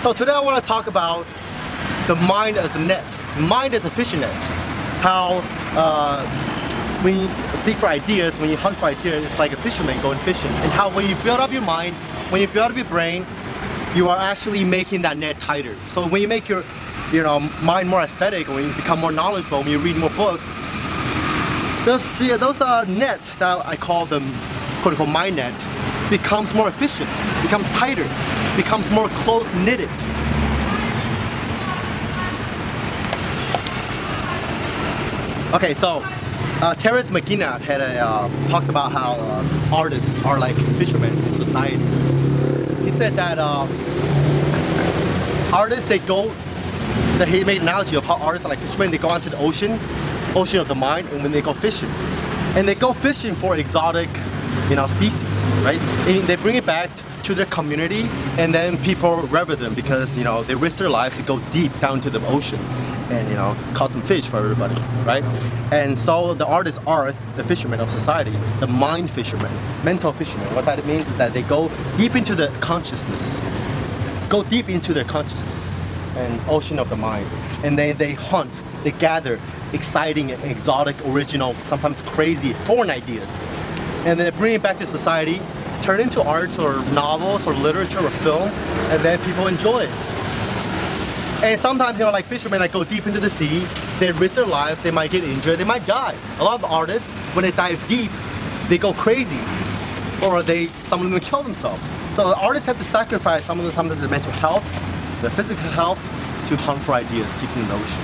So today I want to talk about the mind as a net. Mind as a fishing net. How when you seek for ideas, when you hunt for ideas, it's like a fisherman going fishing. And how when you build up your mind, when you build up your brain, you are actually making that net tighter. So when you make your mind more aesthetic, when you become more knowledgeable, when you read more books, those nets that I call them quote-unquote mind net becomes more efficient, becomes tighter, becomes more close-knitted. Okay, so Terence McKenna had talked about how artists are like fishermen in society. He said that artists, he made an analogy of how artists are like fishermen. They go onto the ocean of the mind, and when they go fishing, and they go fishing for exotic, species, right? And they bring it back to their community, and then people revere them because they risk their lives to go deep down to the ocean and caught some fish for everybody, right? And so the artists are the fishermen of society, the mind fishermen, mental fishermen. What that means is that they go deep into the consciousness, and ocean of the mind, and they hunt, they gather exciting, exotic, original, sometimes crazy, foreign ideas, and then they bring it back to society, turn it into art or novels or literature or film, and then people enjoy it. And sometimes, like fishermen that go deep into the sea, they risk their lives, they might get injured, they might die. A lot of artists, when they dive deep, they go crazy, or some of them kill themselves. So artists have to sacrifice some of their mental health, their physical health, to hunt for ideas deep in the ocean.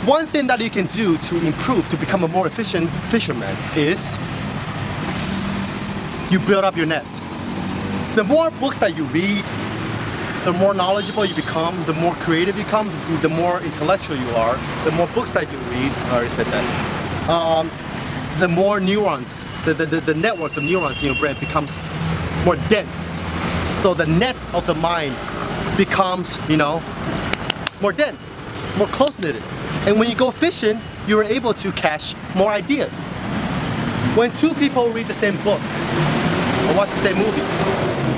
One thing that you can do to improve, to become a more efficient fisherman is you build up your net. The more books that you read, the more knowledgeable you become, the more creative you become, the more intellectual you are, the more books that you read, I already said that, the more neurons, the networks of neurons in your brain becomes more dense. So the net of the mind becomes, more dense, more close-knitted. And when you go fishing, you're able to catch more ideas. When two people read the same book or watch the same movie,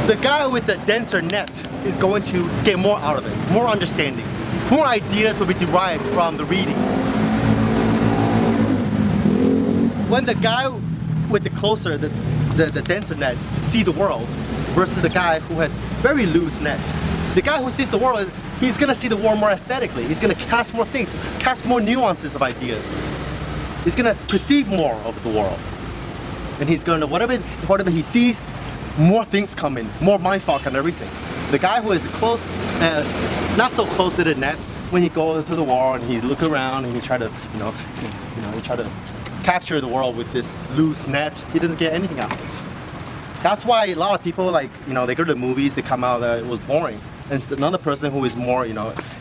the guy with the denser net is going to get more out of it, more understanding. More ideas will be derived from the reading. When the guy with the denser net see the world versus the guy who has very loose net, the guy who sees the world, he's going to see the world more aesthetically. He's going to catch more things, catch more nuances of ideas. He's going to perceive more of the world. And he's going to, whatever he sees, more things come in, more mindfuck and everything. The guy who is close, not so close to the net, when he goes to the world and he look around and he try to, he try to capture the world with this loose net, he doesn't get anything out of it. That's why a lot of people, they go to the movies, they come out that it was boring. And another person who is more,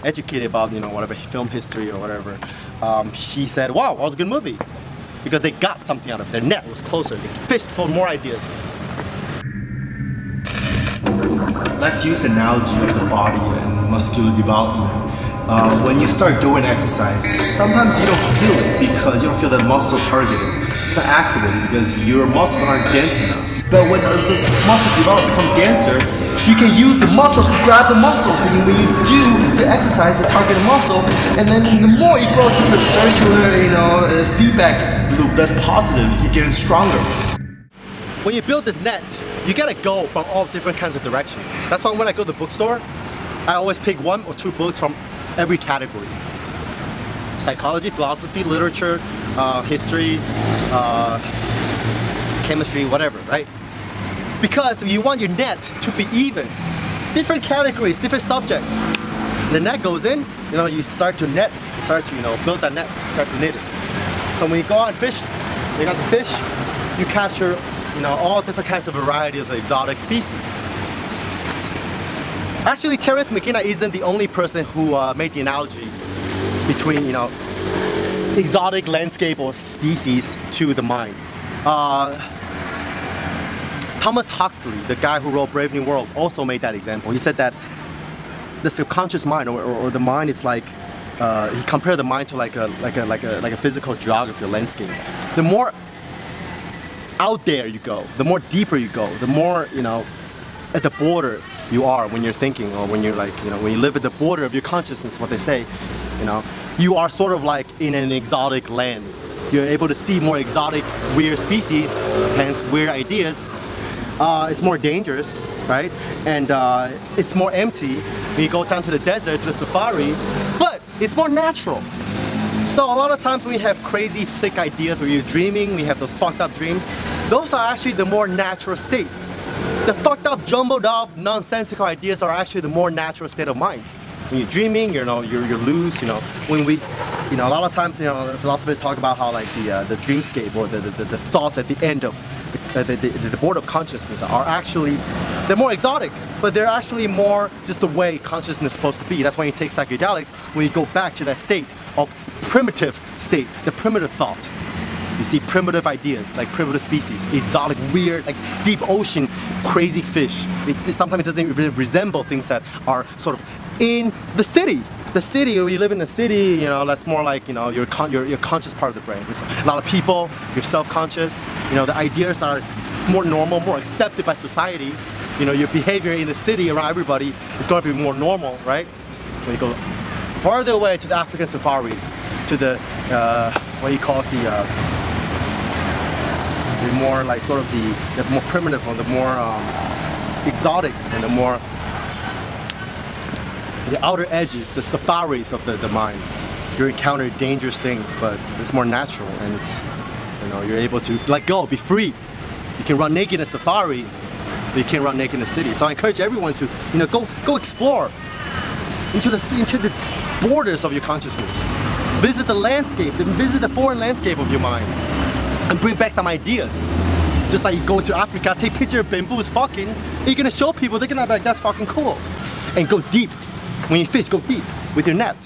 educated about, whatever film history or whatever, he said, wow, that was a good movie. Because they got something out of it. Their net was closer. They fished for more ideas. Let's use an analogy of the body and muscular development. When you start doing exercise, sometimes you don't feel it because you don't feel that muscle targeted. It's not activated because your muscles aren't dense enough. But as this muscle develop, become denser, you can use the muscles to grab the muscle. And when you do the exercise, the target muscle, and then the more it grows into a circular, feedback loop that's positive, you're getting stronger. When you build this net, you gotta go from all different kinds of directions. That's why when I go to the bookstore, I always pick 1 or 2 books from every category. Psychology, philosophy, literature, history, chemistry, whatever, right? Because you want your net to be even. Different categories, different subjects. The net goes in, you start to net, you start to, build that net, start to knit it. So when you go out and fish, you got the fish, you capture, all different kinds of varieties of exotic species. Actually, Terence McKenna isn't the only person who made the analogy between, exotic landscape or species to the mind. Thomas Huxley, the guy who wrote Brave New World, also made that example. He said that the subconscious mind or the mind is like, he compared the mind to like a physical geography or landscape. The more out there you go, the more deeper you go, the more, at the border you are when you're thinking, or when you're like, you know, when you live at the border of your consciousness, what they say, you know, you are sort of like in an exotic land. You're able to see more exotic, weird species, hence weird ideas. It's more dangerous, right? And it's more empty when you go down to the desert, to the safari, but it's more natural. So a lot of times when we have crazy, sick ideas, where you're dreaming, we have those fucked up dreams, those are actually the more natural states. The fucked up, jumbled up, nonsensical ideas are actually the more natural state of mind. When you're dreaming, you know, you're loose, you know. When we, you know, a lot of times, you know, philosophers talk about how like the dreamscape, or the thoughts at the end of the border of consciousness are actually, they're more exotic, but they're actually more just the way consciousness is supposed to be. That's why you take psychedelics, when you go back to that state of primitive state, the primitive thought. You see primitive ideas, like primitive species, exotic, weird, like deep ocean, crazy fish. Sometimes it doesn't even resemble things that are sort of in the city. The city, when you live in the city, you know, that's more like, you know, your conscious part of the brain. It's a lot of people, you're self-conscious, you know, the ideas are more normal, more accepted by society. You know, your behavior in the city around everybody is going to be more normal, right? When you go farther away to the African safaris, to the, what he calls the more like sort of the more primitive, or the more exotic, and the more the outer edges, the safaris of the mind. You encounter dangerous things, but it's more natural, and it's, you know, you're able to let go, be free. You can run naked in a safari, but you can't run naked in the city. So I encourage everyone to, you know, go explore into the borders of your consciousness. Visit the landscape, visit the foreign landscape of your mind, and bring back some ideas. Just like you go to Africa, take a picture of bamboos fucking, and you're gonna show people, they're gonna be like, that's fucking cool. And go deep. When you fish, go deep with your net.